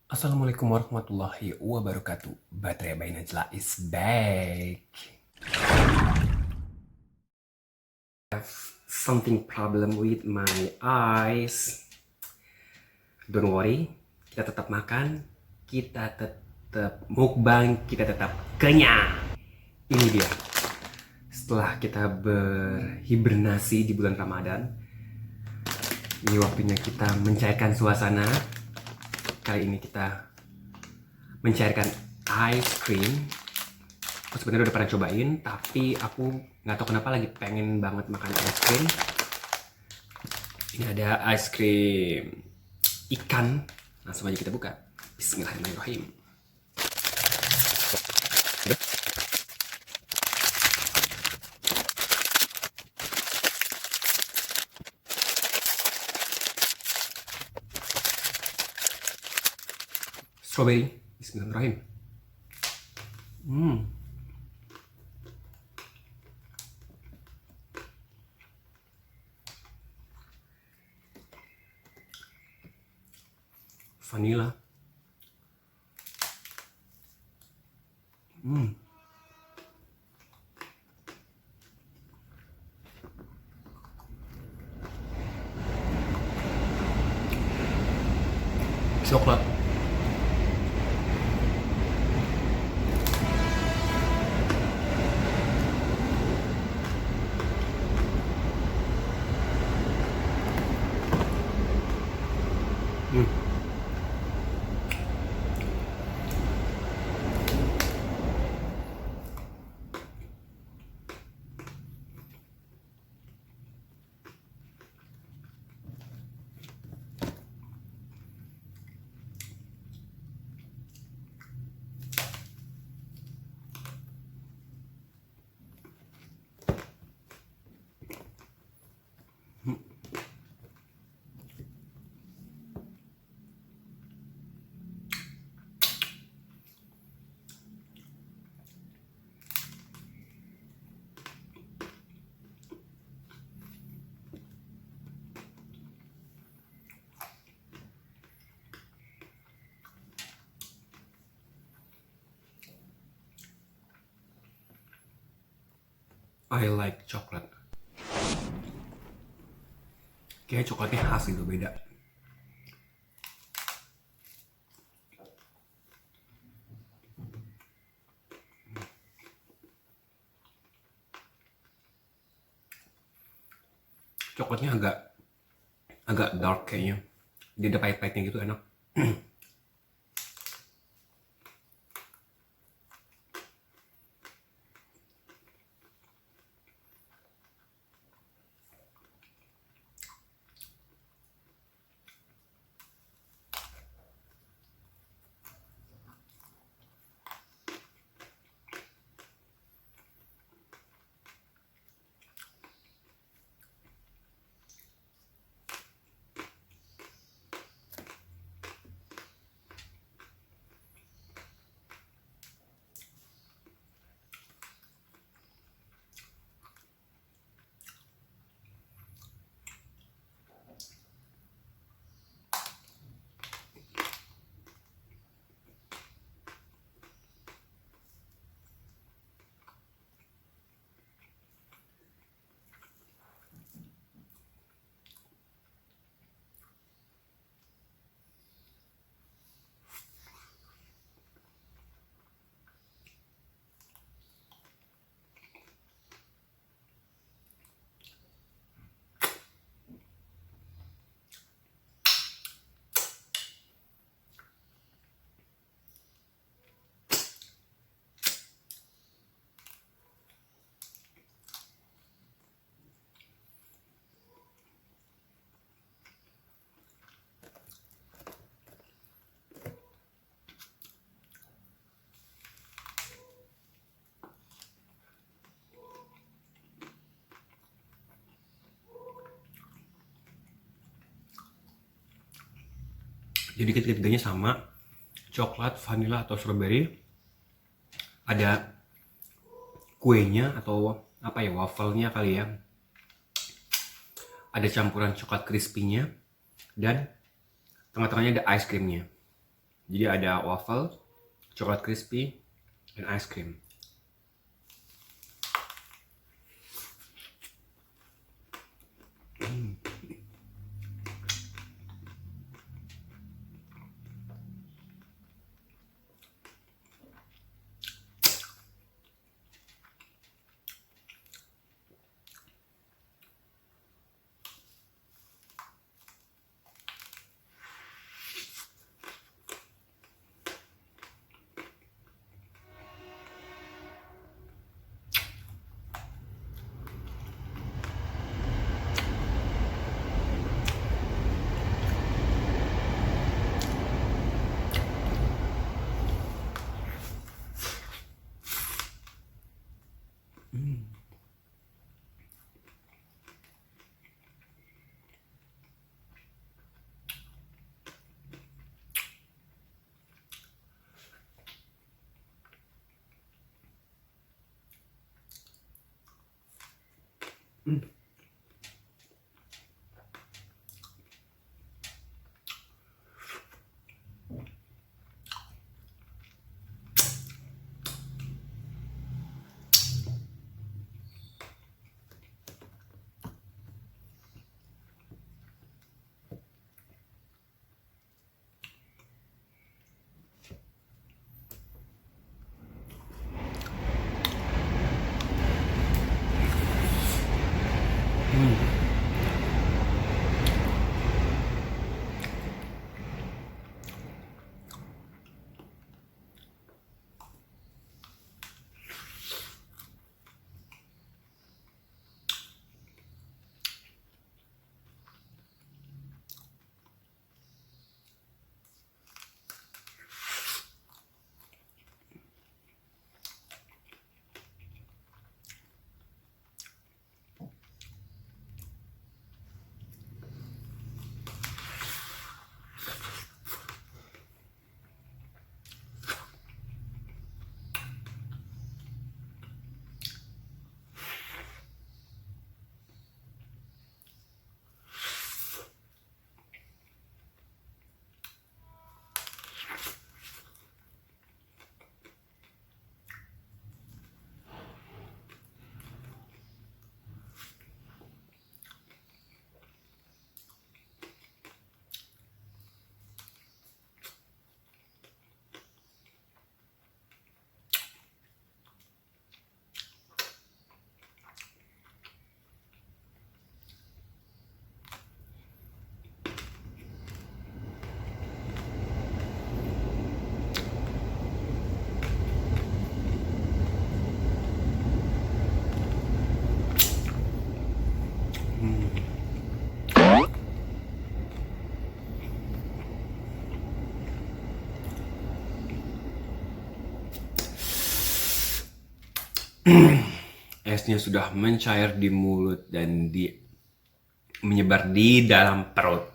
Assalamualaikum warahmatullahi wabarakatuh. Baterai by Najla is back. I have something problem with my eyes. Don't worry, kita tetap makan, kita tetap mukbang, kita tetap kenyang. Ini dia. Setelah kita berhibernasi di bulan Ramadan, ini waktunya kita mencairkan suasana. Kali ini kita mencairkan ice cream. Aku sebenarnya udah pernah cobain, tapi aku nggak tahu kenapa lagi pengen banget makan ice cream. Ini ada ice cream ikan. Langsung aja kita buka. Bismillahirrahmanirrahim. Strawberry. Bismillahirrahmanirrahim. Vanilla. Coklat. I like coklat. Kayaknya coklatnya khas gitu, beda. Coklatnya agak agak dark kayaknya. Dia ada pahit-pahitnya gitu, enak. Jadi ketiga-tiganya sama, coklat, vanilla atau strawberry. Ada kuenya atau apa ya, wafelnya kali ya. Ada campuran coklat crispy-nya dan tengah-tengahnya ada ice creamnya. Jadi ada waffle, coklat crispy, dan ice cream. Esnya sudah mencair di mulut dan menyebar di dalam perut.